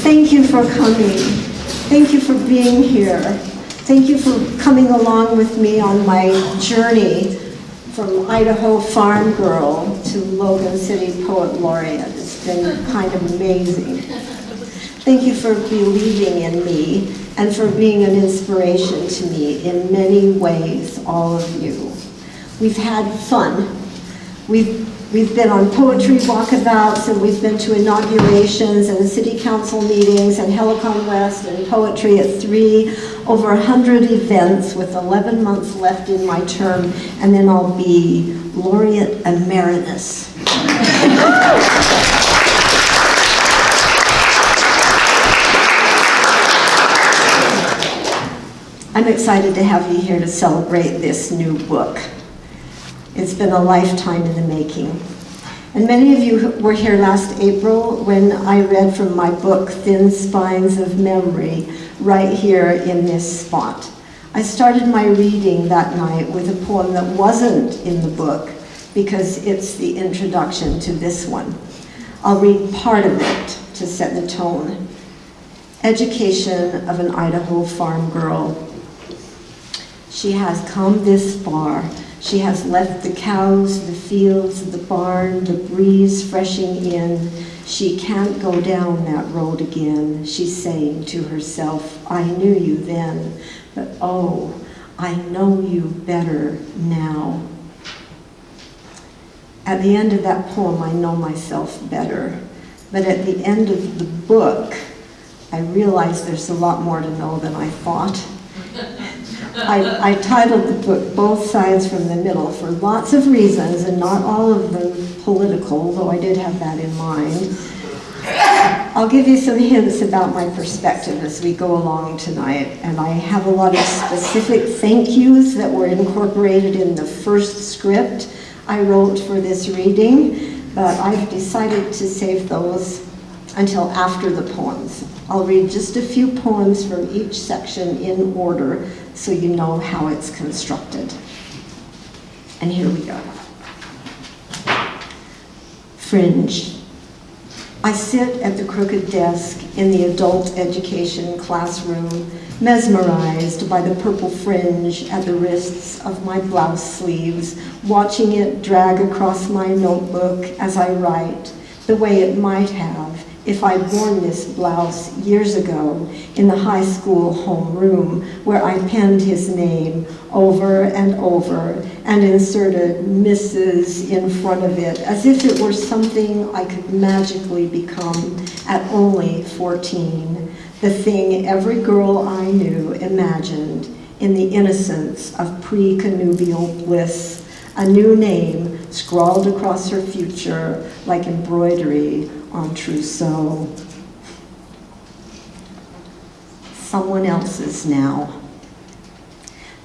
Thank you for coming. Thank you for being here. Thank you for coming along with me on my journey from Idaho farm girl to Logan City Poet Laureate. It's been kind of amazing. Thank you for believing in me and for being an inspiration to me in many ways, all of you. We've had fun. We've been on poetry walkabouts, and we've been to inaugurations and city council meetings and Helicon West and poetry at 3, over 100 events with 11 months left in my term, and then I'll be Laureate Emeritus. I'm excited to have you here to celebrate this new book. It's been a lifetime in the making. And many of you were here last April when I read from my book, Thin Spines of Memory, right here in this spot. I started my reading that night with a poem that wasn't in the book because it's the introduction to this one. I'll read part of it to set the tone. Education of an Idaho farm girl. She has come this far. She has left the cows, the fields, the barn, the breeze freshing in. She can't go down that road again. She's saying to herself, I knew you then, but oh, I know you better now. At the end of that poem, I know myself better. But at the end of the book, I realized there's a lot more to know than I thought. I titled the book Both Sides from the Middle for lots of reasons, and not all of them political, though I did have that in mind. I'll give you some hints about my perspective as we go along tonight, and I have a lot of specific thank yous that were incorporated in the first script I wrote for this reading, but I've decided to save those until after the poems. I'll read just a few poems from each section in order so you know how it's constructed. And here we go. Fringe. I sit at the crooked desk in the adult education classroom, mesmerized by the purple fringe at the wrists of my blouse sleeves, watching it drag across my notebook as I write, the way it might have if I'd worn this blouse years ago in the high school homeroom where I penned his name over and over and inserted Mrs. in front of it as if it were something I could magically become at only 14, the thing every girl I knew imagined in the innocence of pre-connubial bliss, a new name scrawled across her future like embroidery on trousseau. Someone else's now.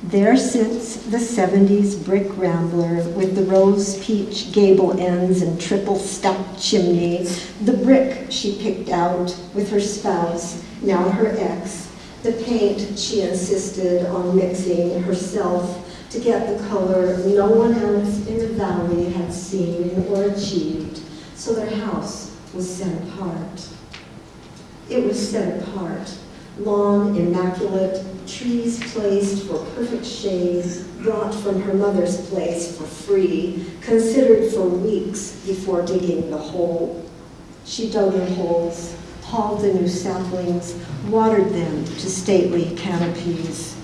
There sits the 70s brick rambler with the rose peach gable ends and triple stacked chimney, the brick she picked out with her spouse, now her ex, the paint she insisted on mixing herself to get the color no one else in the valley had seen or achieved, so their house was set apart. It was set apart, lawn immaculate, trees placed for perfect shade, brought from her mother's place for free, considered for weeks before digging the hole. She dug the holes, hauled the new saplings, watered them to stately canopies.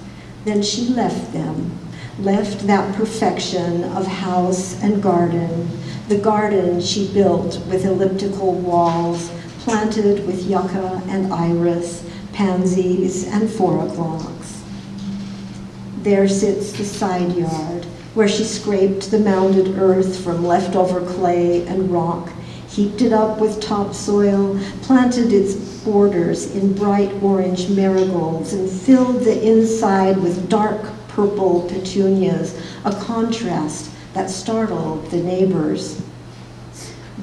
Then she left them, left that perfection of house and garden, the garden she built with elliptical walls, planted with yucca and iris, pansies and 4 o'clocks. There sits the side yard, where she scraped the mounded earth from leftover clay and rock, heaped it up with topsoil, planted its borders in bright orange marigolds, and filled the inside with dark purple petunias, a contrast that startled the neighbors.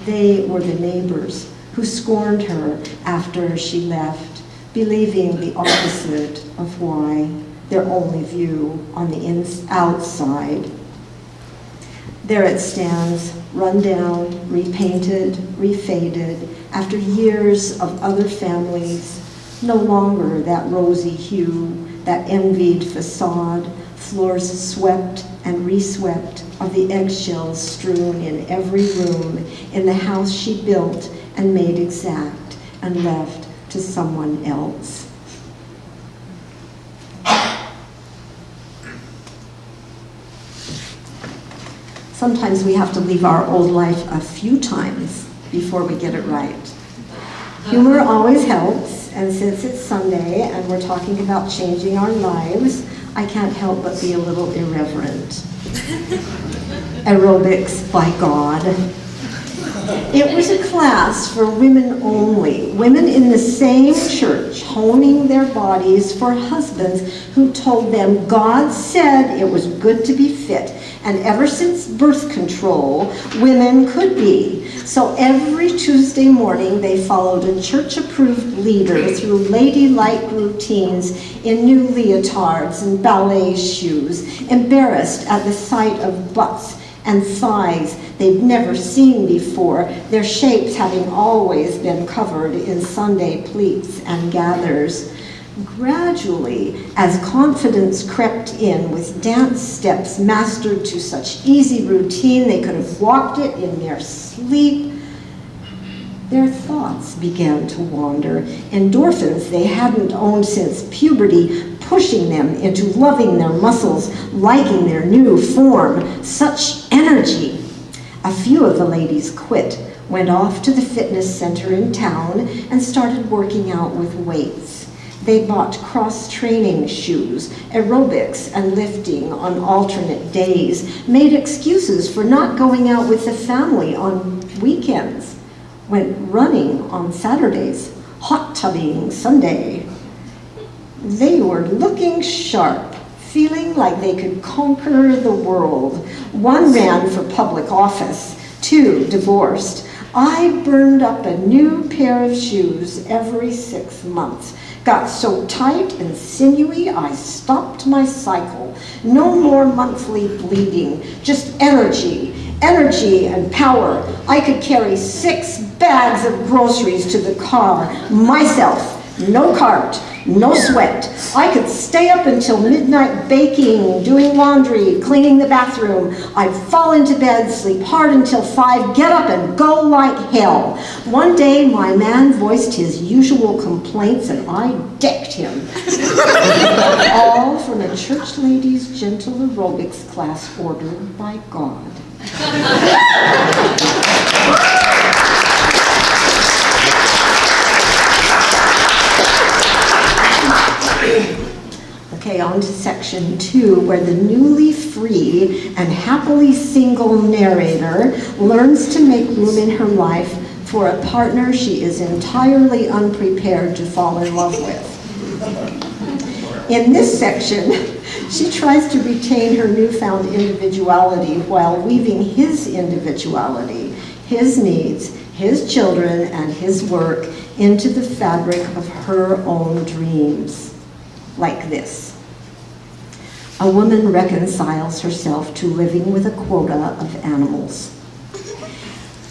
They were the neighbors who scorned her after she left, believing the opposite of why, their only view on the outside. There it stands, run down, repainted, refaded, after years of other families, no longer that rosy hue, that envied facade, floors swept and reswept of the eggshells strewn in every room in the house she built and made exact and left to someone else. Sometimes we have to leave our old life a few times before we get it right. Humor always helps, and since it's Sunday and we're talking about changing our lives, I can't help but be a little irreverent. Aerobics, by God. It was a class for women only, women in the same church, honing their bodies for husbands who told them God said it was good to be fit, and ever since birth control, women could be. So every Tuesday morning, they followed a church-approved leader through ladylike routines in new leotards and ballet shoes, embarrassed at the sight of butts and thighs they'd never seen before, their shapes having always been covered in Sunday pleats and gathers. Gradually, as confidence crept in with dance steps mastered to such easy routine they could have walked it in their sleep, their thoughts began to wander. Endorphins they hadn't owned since puberty, pushing them into loving their muscles, liking their new form. Such energy. A few of the ladies quit, went off to the fitness center in town, and started working out with weights. They bought cross-training shoes, aerobics and lifting on alternate days, made excuses for not going out with the family on weekends, went running on Saturdays, hot tubbing Sunday. They were looking sharp, feeling like they could conquer the world. One ran for public office, 2 divorced. I burned up a new pair of shoes every 6 months. Got so tight and sinewy, I stopped my cycle. No more monthly bleeding, just energy and power. I could carry 6 bags of groceries to the car, myself, no cart, no sweat. I could stay up until midnight baking, doing laundry, cleaning the bathroom. I'd fall into bed, sleep hard until 5, get up and go like hell. One day, my man voiced his usual complaints and I decked him. All from a church lady's gentle aerobics class ordered by God. Okay, on to section 2, where the newly free and happily single narrator learns to make room in her life for a partner she is entirely unprepared to fall in love with. In this section, she tries to retain her newfound individuality while weaving his individuality, his needs, his children, and his work into the fabric of her own dreams. Like this. A woman reconciles herself to living with a quota of animals.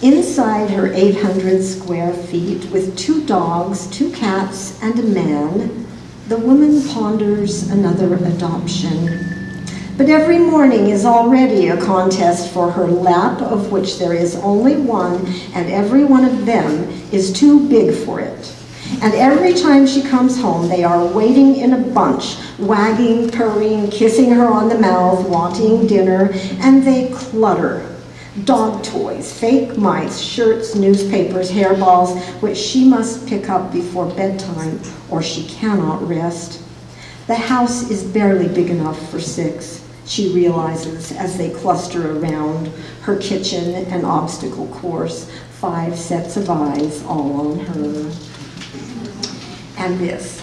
Inside her 800 square feet, with 2 dogs, 2 cats, and a man, the woman ponders another adoption. But every morning is already a contest for her lap, of which there is only one, and every one of them is too big for it. And every time she comes home, they are waiting in a bunch, wagging, purring, kissing her on the mouth, wanting dinner, and they clutter. Dog toys, fake mice, shirts, newspapers, hairballs, which she must pick up before bedtime, or she cannot rest. The house is barely big enough for 6, she realizes as they cluster around her kitchen, an obstacle course, 5 sets of eyes all on her. And this,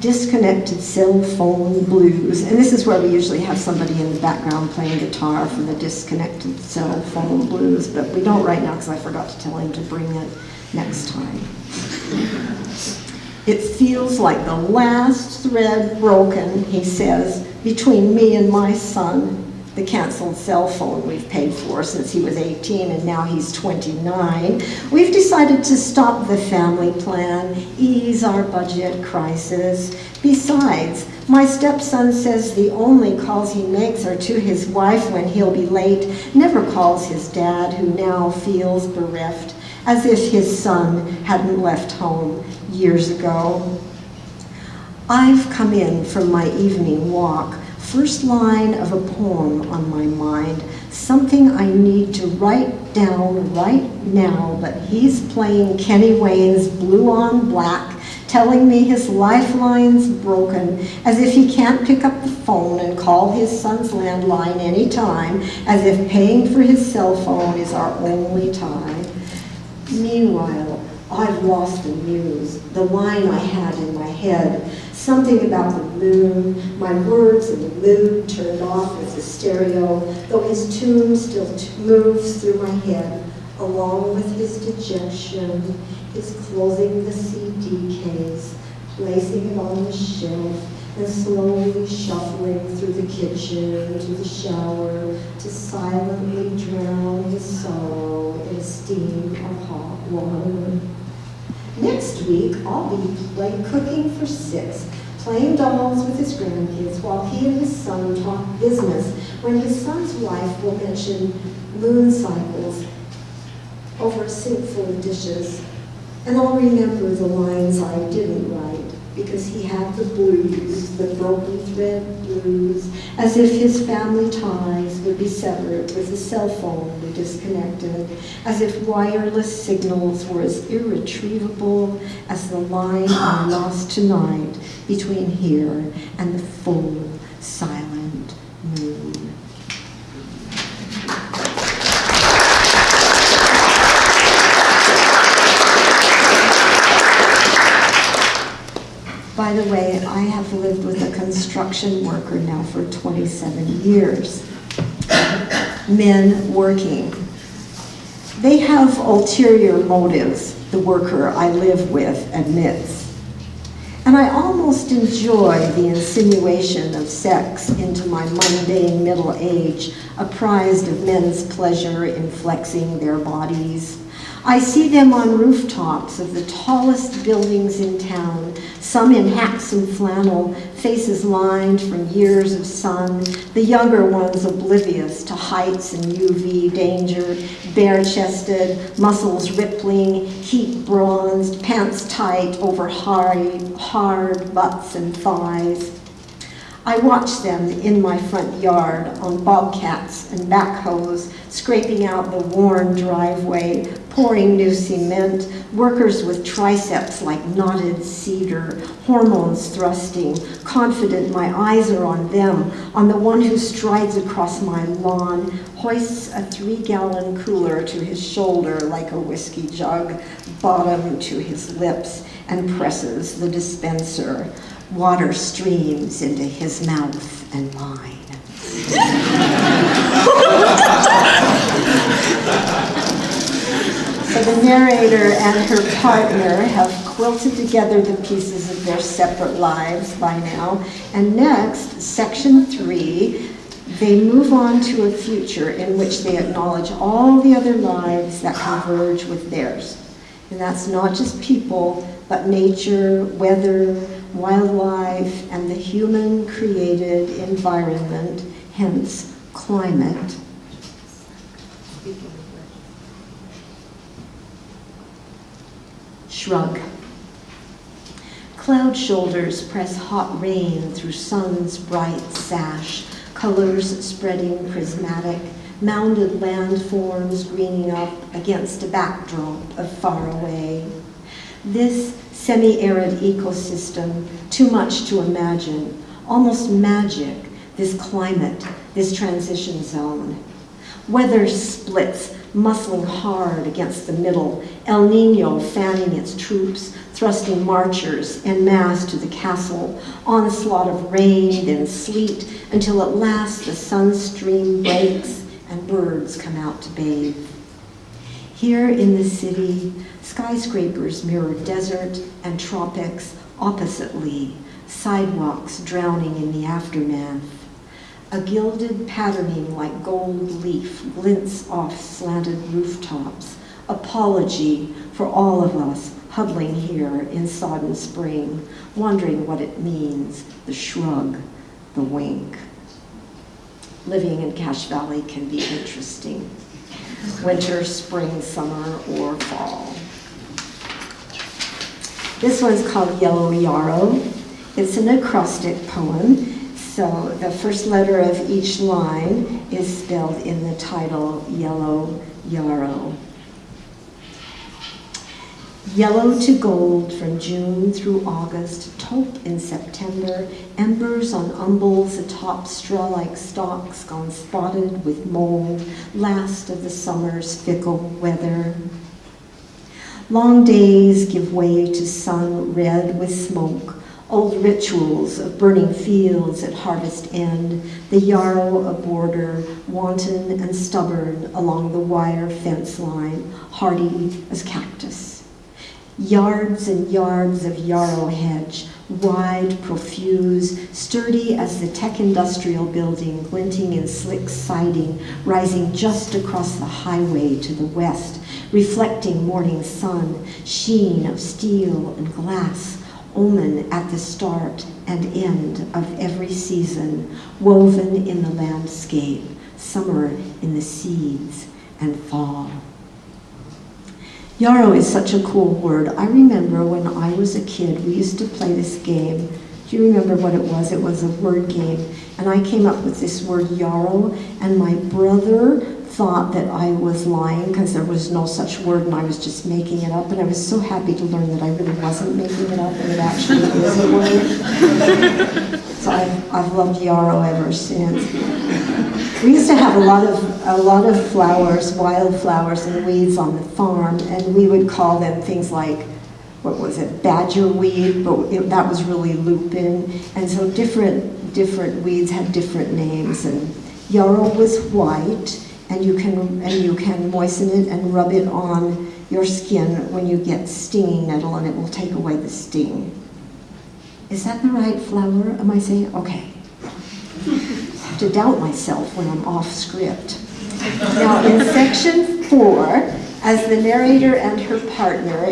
disconnected cell phone blues. And this is where we usually have somebody in the background playing guitar for the disconnected cell phone blues, but we don't right now because I forgot to tell him to bring it next time. It feels like the last thread broken, he says, between me and my son. the canceled cell phone we've paid for since he was 18 and now he's 29. We've decided to stop the family plan, ease our budget crisis. Besides, my stepson says the only calls he makes are to his wife when he'll be late, never calls his dad, who now feels bereft, as if his son hadn't left home years ago. I've come in from my evening walk, first line of a poem on my mind, something I need to write down right now, but he's playing Kenny Wayne's Blue on Black, telling me his lifeline's broken, as if he can't pick up the phone and call his son's landline anytime, as if paying for his cell phone is our only tie. Meanwhile, I've lost the muse, the line I had in my head, something about the moon, my words and the mood turned off as a stereo, though his tune still moves through my head, along with his dejection, his closing the CD case, placing it on the shelf, and slowly shuffling through the kitchen to the shower to silently drown his sorrow in a steam of hot water. Next week, I'll be cooking for 6, playing dolls with his grandkids while he and his son talk business, when his son's wife will mention moon cycles over a sink full of dishes. And I'll remember the lines I didn't write, because he had the blues, the broken thread blues, as if his family ties would be severed with the cell phone we disconnected, as if wireless signals were as irretrievable as the line I lost tonight between here and the full, silent moon. By the way, I have lived with a construction worker now for 27 years. Men working. They have ulterior motives, the worker I live with admits. And I almost enjoy the insinuation of sex into my mundane middle age, apprised of men's pleasure in flexing their bodies. I see them on rooftops of the tallest buildings in town, some in hats and flannel, faces lined from years of sun, the younger ones oblivious to heights and UV danger, bare-chested, muscles rippling, heat bronzed, pants tight over hard butts and thighs. I watch them in my front yard on bobcats and backhoes, scraping out the worn driveway, pouring new cement, workers with triceps like knotted cedar, hormones thrusting, confident my eyes are on them, on the one who strides across my lawn, hoists a 3-gallon cooler to his shoulder like a whiskey jug, bottom to his lips, and presses the dispenser. Water streams into his mouth and mine. So the narrator and her partner have quilted together the pieces of their separate lives by now. And next, section 3, they move on to a future in which they acknowledge all the other lives that converge with theirs. And that's not just people, but nature, weather, wildlife, and the human-created environment, hence climate. Shrug. Cloud shoulders press hot rain through sun's bright sash, colors spreading prismatic, mounded landforms greening up against a backdrop of far away. This semi-arid ecosystem, too much to imagine, almost magic, this climate, this transition zone. Weather splits, muscling hard against the middle, El Nino fanning its troops, thrusting marchers en masse to the castle, onslaught of rain and sleet, until at last the sunstream breaks and birds come out to bathe. Here in the city, skyscrapers mirror desert and tropics oppositely, sidewalks drowning in the aftermath. A gilded patterning like gold leaf glints off slanted rooftops. Apology for all of us huddling here in sodden spring, wondering what it means, the shrug, the wink. Living in Cache Valley can be interesting. Winter, spring, summer, or fall. This one's called Yellow Yarrow. It's an acrostic poem. So the first letter of each line is spelled in the title, Yellow Yarrow. Yellow to gold from June through August, taupe in September, embers on umbels atop straw-like stalks gone spotted with mold, last of the summer's fickle weather. Long days give way to sun red with smoke, old rituals of burning fields at harvest end, the yarrow a border, wanton and stubborn along the wire fence line, hardy as cactus. Yards and yards of yarrow hedge, wide, profuse, sturdy as the tech industrial building, glinting in slick siding, rising just across the highway to the west, reflecting morning sun, sheen of steel and glass, omen at the start and end of every season, woven in the landscape, summer in the seeds, and fall. Yarrow is such a cool word. I remember when I was a kid, we used to play this game. Do you remember what it was? It was a word game. And I came up with this word yarrow, and my brother thought that I was lying because there was no such word and I was just making it up. And I was so happy to learn that I really wasn't making it up and it actually is a word. So I've loved yarrow ever since. We used to have a lot of flowers, wildflowers and weeds on the farm, and we would call them things like, what was it, badger weed, but that was really lupin. And so different weeds had different names. And yarrow was white, and you can moisten it and rub it on your skin when you get stinging nettle, and it will take away the sting. Is that the right flower? Am I saying? Okay. I have to doubt myself when I'm off script. Now in section 4, as the narrator and her partner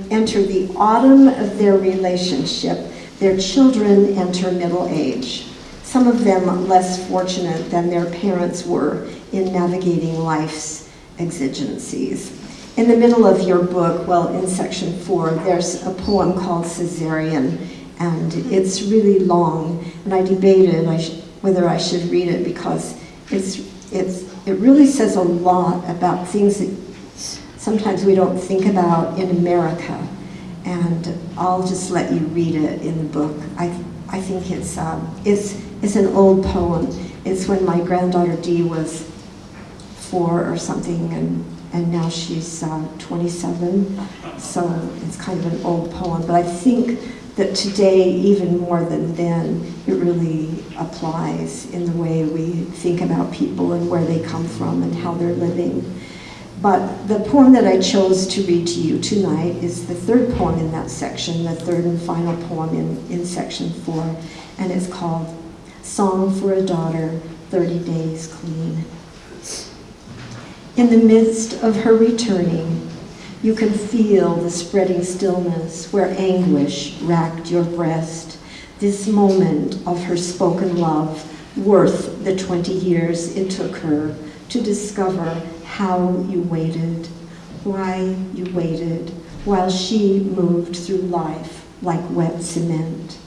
enter the autumn of their relationship, their children enter middle age. Some of them less fortunate than their parents were in navigating life's exigencies. In the middle of your book, well, in section 4, there's a poem called Caesarean, and it's really long, and I debated whether I should read it because it really says a lot about things that sometimes we don't think about in America, and I'll just let you read it in the book. I think it's an old poem. It's when my granddaughter Dee was 4 or something, and now she's 27, so it's kind of an old poem. But I think that today, even more than then, it really applies in the way we think about people and where they come from and how they're living. But the poem that I chose to read to you tonight is the third poem in that section, the third and final poem in section 4, and it's called Song for a Daughter, 30 Days Clean. In the midst of her returning, you can feel the spreading stillness where anguish racked your breast, this moment of her spoken love, worth the 20 years it took her to discover how you waited, why you waited, while she moved through life like wet cement.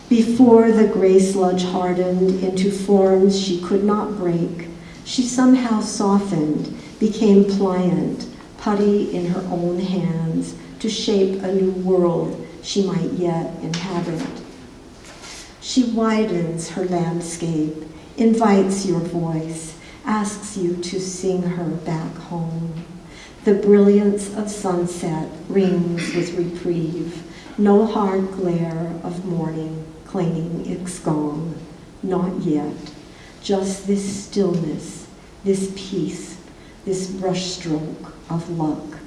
Before the gray sludge hardened into forms she could not break, she somehow softened, became pliant, putty in her own hands to shape a new world she might yet inhabit. She widens her landscape, invites your voice, asks you to sing her back home. The brilliance of sunset rings with reprieve, no hard glare of morning claiming its gong, not yet, just this stillness, this peace, this brushstroke of luck,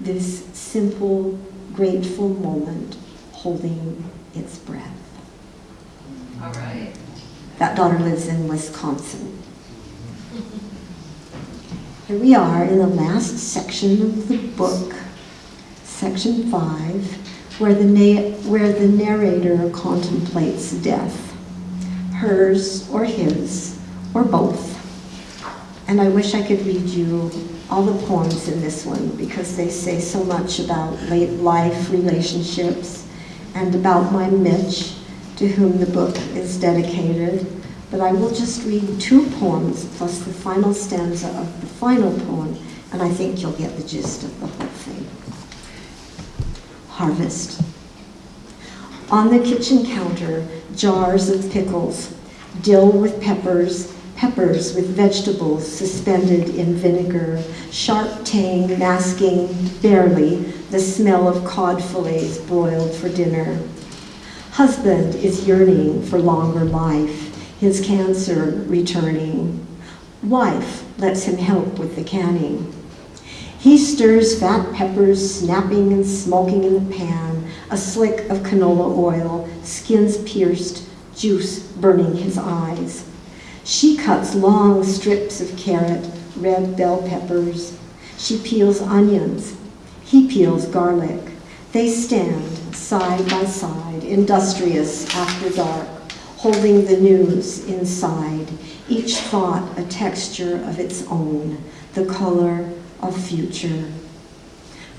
this simple, grateful moment holding its breath. All right. That daughter lives in Wisconsin. Here we are in the last section of the book, section 5, where the narrator contemplates death, hers or his, or both. And I wish I could read you all the poems in this one because they say so much about late life relationships and about my Mitch, to whom the book is dedicated. But I will just read 2 poems plus the final stanza of the final poem, and I think you'll get the gist of the whole thing. Harvest. On the kitchen counter, jars of pickles, dill with peppers, peppers with vegetables suspended in vinegar, sharp tang masking barely the smell of cod fillets broiled for dinner. Husband is yearning for longer life, his cancer returning. Wife lets him help with the canning. He stirs fat peppers snapping and smoking in the pan, a slick of canola oil, skins pierced, juice burning his eyes. She cuts long strips of carrot, red bell peppers. She peels onions. He peels garlic. They stand side by side, industrious after dark, holding the news inside, each thought a texture of its own, the color of future.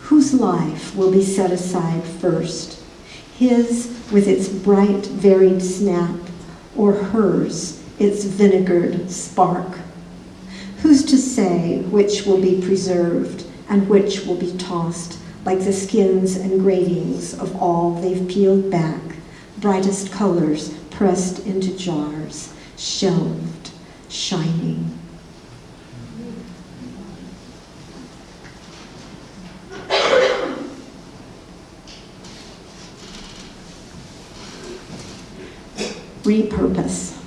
Whose life will be set aside first? His with its bright, varied snap, or hers, its vinegared spark? Who's to say which will be preserved and which will be tossed like the skins and gratings of all they've peeled back, brightest colors pressed into jars, shelved, shining. Repurpose.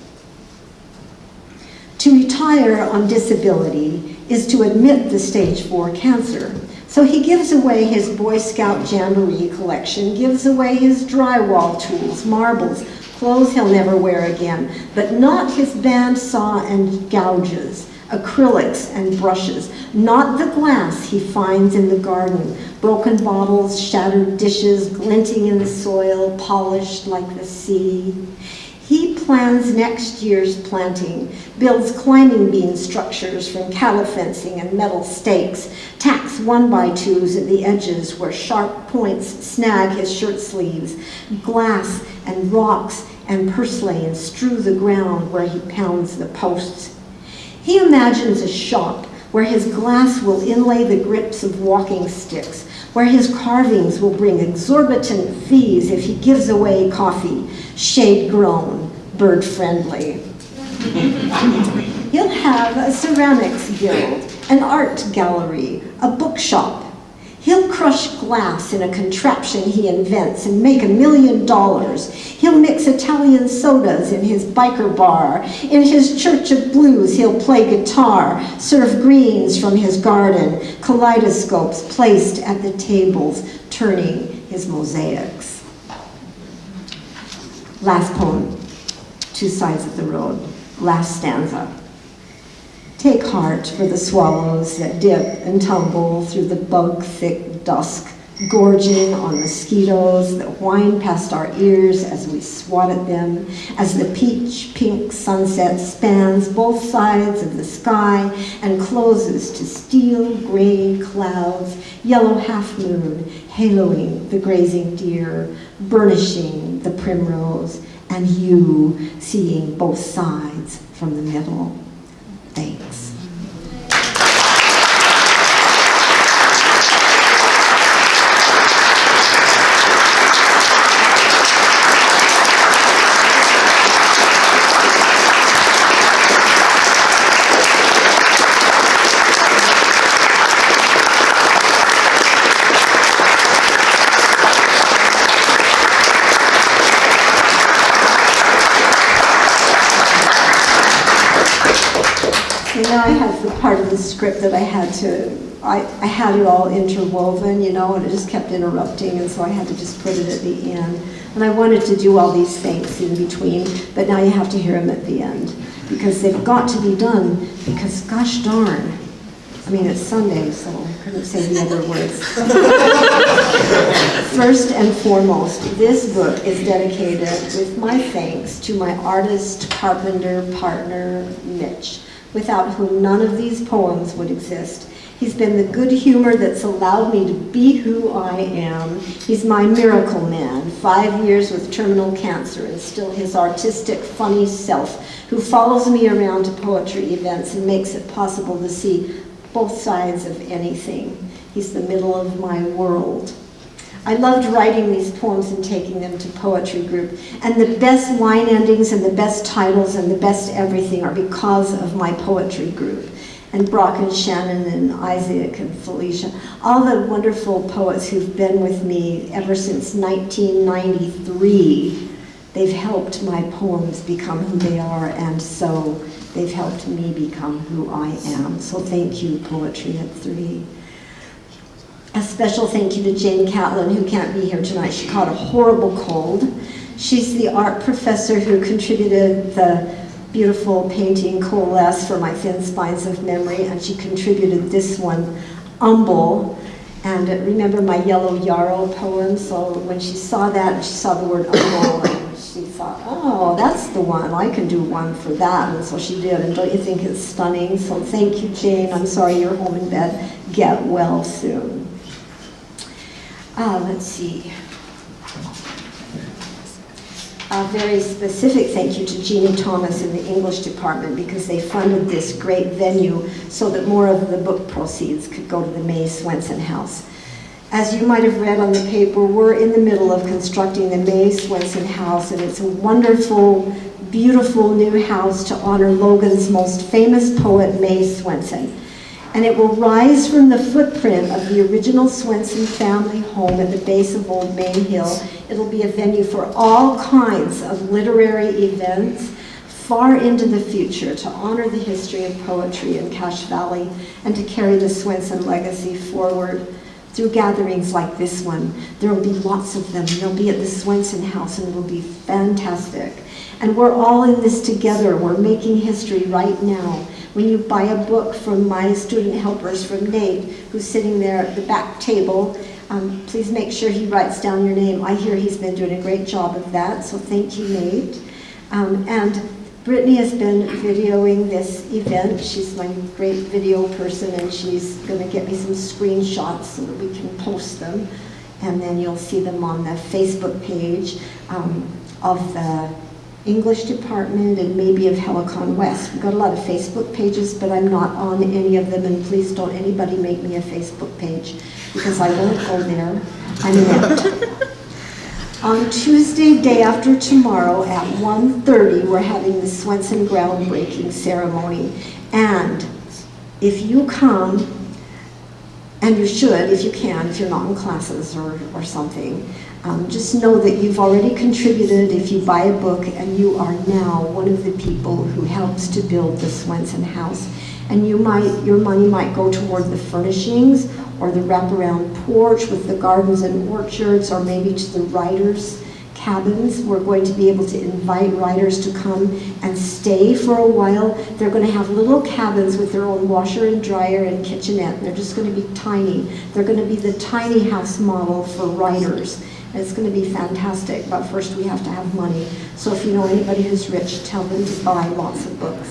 To retire on disability is to admit the stage 4 cancer. So he gives away his Boy Scout jamboree collection, gives away his drywall tools, marbles, clothes he'll never wear again, but not his bandsaw and gouges, acrylics and brushes, not the glass he finds in the garden, broken bottles, shattered dishes, glinting in the soil, polished like the sea. He plans next year's planting, builds climbing beam structures from cattle fencing and metal stakes, tacks 1x2s at the edges where sharp points snag his shirt sleeves, glass and rocks and purslane strew the ground where he pounds the posts. He imagines a shop where his glass will inlay the grips of walking sticks, where his carvings will bring exorbitant fees if he gives away coffee, shade-grown, bird-friendly. He'll have a ceramics guild, an art gallery, a bookshop. He'll crush glass in a contraption he invents and make $1 million. He'll mix Italian sodas in his biker bar. In his church of blues, he'll play guitar, serve greens from his garden, kaleidoscopes placed at the tables, turning his mosaics. Last poem, 2 sides of the road, last stanza. Take heart for the swallows that dip and tumble through the bug-thick dusk, gorging on mosquitoes that whine past our ears as we swat at them, as the peach-pink sunset spans both sides of the sky and closes to steel-gray clouds, yellow half-moon haloing the grazing deer, burnishing the primrose, and you seeing both sides from the middle. Thanks. I have the part of the script that I had it all interwoven, and it just kept interrupting, and so I had to just put it at the end. And I wanted to do all these things in between, but now you have to hear them at the end, because they've got to be done, because gosh darn, I mean, it's Sunday, so I couldn't say the other words. First and foremost, this book is dedicated with my thanks to my artist, carpenter, partner, Mitch, without whom none of these poems would exist. He's been the good humor that's allowed me to be who I am. He's my miracle man, 5 years with terminal cancer and still his artistic, funny self, who follows me around to poetry events and makes it possible to see both sides of anything. He's the middle of my world. I loved writing these poems and taking them to poetry group. And the best line endings and the best titles and the best everything are because of my poetry group. And Brock and Shannon and Isaac and Felicia, all the wonderful poets who've been with me ever since 1993, they've helped my poems become who they are, and so they've helped me become who I am. So thank you, Poetry at 3. A special thank you to Jane Catlin, who can't be here tonight. She caught a horrible cold. She's the art professor who contributed the beautiful painting Coalesce for my Thin Spines of Memory, and she contributed this one, Umble. And remember my Yellow Yarrow poem? So when she saw that, and she saw the word Umble, and she thought, oh, that's the one. I can do one for that. And so she did. And don't you think it's stunning? So thank you, Jane. I'm sorry you're home in bed. Get well soon. Let's see. A very specific thank you to Jeannie Thomas in the English department, because they funded this great venue so that more of the book proceeds could go to the May Swenson House. As you might have read on the paper, we're in the middle of constructing the May Swenson House, and it's a wonderful, beautiful new house to honor Logan's most famous poet, May Swenson. And it will rise from the footprint of the original Swenson family home at the base of Old Main Hill. It'll be a venue for all kinds of literary events far into the future to honor the history of poetry in Cache Valley and to carry the Swenson legacy forward through gatherings like this one. There will be lots of them. They'll be at the Swenson House, and it'll be fantastic. And we're all in this together. We're making history right now. When you buy a book from my student helpers, from Nate, who's sitting there at the back table, please make sure he writes down your name. I hear he's been doing a great job of that, so thank you, Nate. And Brittany has been videoing this event. She's my great video person, and she's going to get me some screenshots so that we can post them. And then you'll see them on the Facebook page of the English department and maybe of Helicon West. We've got a lot of Facebook pages, but I'm not on any of them, and please don't anybody make me a Facebook page, because I won't go there. I'm inept. On Tuesday, day after tomorrow at 1:30, we're having the Swenson groundbreaking ceremony. And if you come, and you should if you can, if you're not in classes or something, just know that you've already contributed if you buy a book, and you are now one of the people who helps to build the Swenson House. And your money might go toward the furnishings, or the wraparound porch with the gardens and orchards, or maybe to the writers' cabins. We're going to be able to invite writers to come and stay for a while. They're going to have little cabins with their own washer and dryer and kitchenette. They're just going to be tiny. They're going to be the tiny house model for writers. It's going to be fantastic, but first we have to have money. So if you know anybody who's rich, tell them to buy lots of books.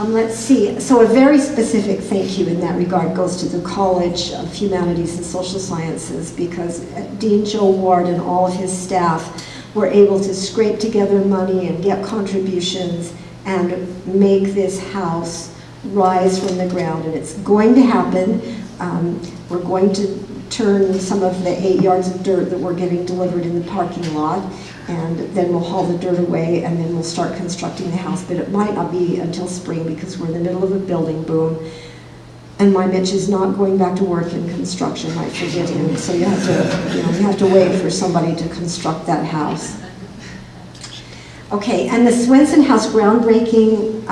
Let's see. So a very specific thank you in that regard goes to the College of Humanities and Social Sciences, because Dean Joe Ward and all of his staff were able to scrape together money and get contributions and make this house rise from the ground. And it's going to happen. We're going to turn some of the 8 yards of dirt that we're getting delivered in the parking lot, and then we'll haul the dirt away, and then we'll start constructing the house. But it might not be until spring, because we're in the middle of a building boom, and my Mitch is not going back to work in construction. I forget him, so you have to wait for somebody to construct that house. Okay, and the Swenson House groundbreaking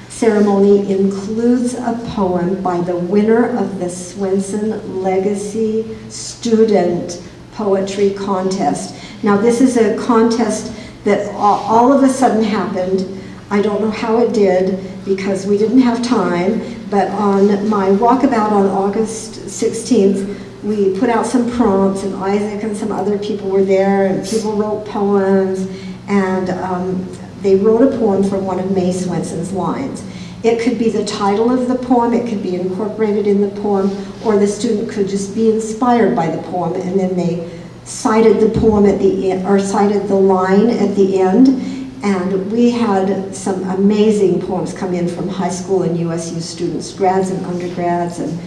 ceremony includes a poem by the winner of the Swenson Legacy Student poetry contest. Now this is a contest that all of a sudden happened. I don't know how it did because we didn't have time, but on my walkabout on August 16th, we put out some prompts, and Isaac and some other people were there, and people wrote poems, and they wrote a poem from one of Mae Swenson's lines. It could be the title of the poem, it could be incorporated in the poem, or the student could just be inspired by the poem, and then they cited the poem at the end, or cited the line at the end. And we had some amazing poems come in from high school and USU students, grads and undergrads, and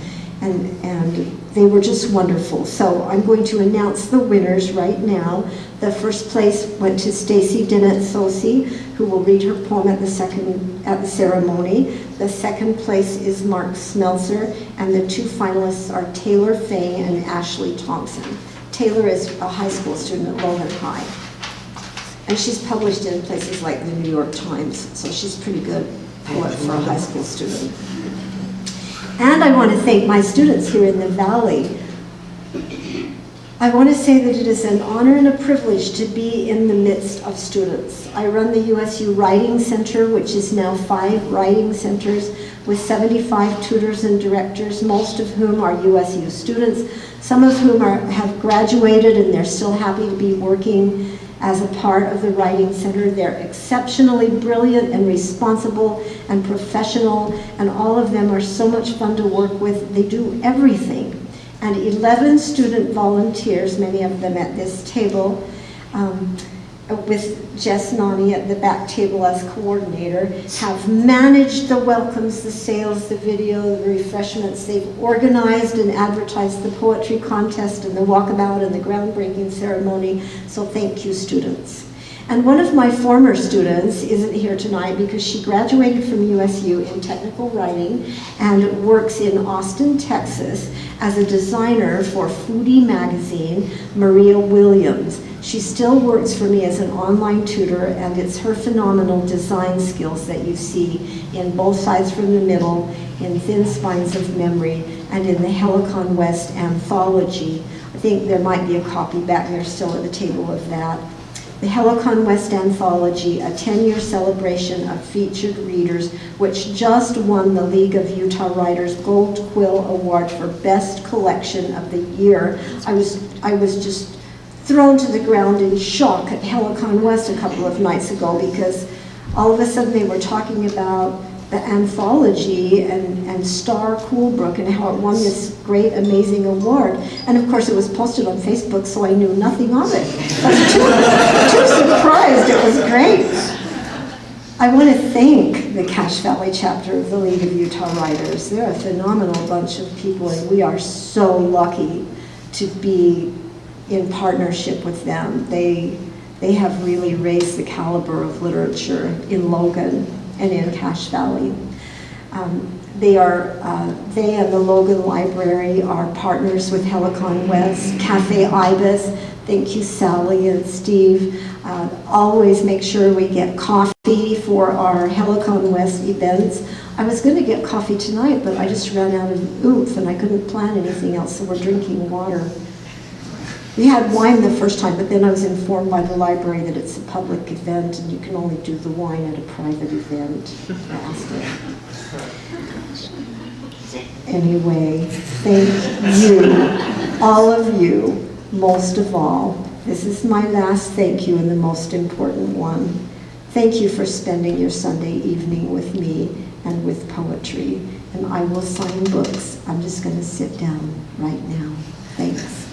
they were just wonderful. So I'm going to announce the winners right now. The first place went to Stacy Dennett-Sosi, who will read her poem at the ceremony. The second place is Mark Smeltzer, and the two finalists are Taylor Fang and Ashley Thompson. Taylor is a high school student at Logan High, and she's published in places like the New York Times, so she's pretty good poet for a high school student. And I want to thank my students here in the Valley. I want to say that it is an honor and a privilege to be in the midst of students. I run the USU Writing Center, which is now 5 writing centers with 75 tutors and directors, most of whom are USU students, some of whom have graduated and they're still happy to be working as a part of the Writing Center. They're exceptionally brilliant and responsible and professional, and all of them are so much fun to work with. They do everything. And 11 student volunteers, many of them at this table, with Jess Nani at the back table as coordinator, have managed the welcomes, the sales, the video, the refreshments. They've organized and advertised the poetry contest and the walkabout and the groundbreaking ceremony. So thank you, students. And one of my former students isn't here tonight because she graduated from USU in technical writing and works in Austin, Texas as a designer for Foodie magazine, Maria Williams. She still works for me as an online tutor, and it's her phenomenal design skills that you see in Both Sides from the Middle, in Thin Spines of Memory, and in the Helicon West anthology. I think there might be a copy back there still at the table of that. The Helicon West Anthology, a 10-year celebration of featured readers, which just won the League of Utah Writers Gold Quill Award for Best Collection of the Year. I was just thrown to the ground in shock at Helicon West a couple of nights ago because all of a sudden they were talking about the anthology and star Coulbrooke and how it won this great, amazing award. And of course it was posted on Facebook, so I knew nothing of it. I was too surprised. It was great. I want to thank the Cache Valley chapter of the League of Utah Writers. They're a phenomenal bunch of people, and we are so lucky to be in partnership with them. They have really raised the caliber of literature in Logan and in Cache Valley. They and the Logan Library are partners with Helicon West, Cafe Ibis. Thank you, Sally and Steve. Always make sure we get coffee for our Helicon West events. I was going to get coffee tonight, but I just ran out of oomph and I couldn't plan anything else, so we're drinking water. We had wine the first time, but then I was informed by the library that it's a public event and you can only do the wine at a private event. I asked it. Anyway, thank you, all of you, most of all. This is my last thank you and the most important one. Thank you for spending your Sunday evening with me and with poetry. And I will sign books. I'm just going to sit down right now. Thanks.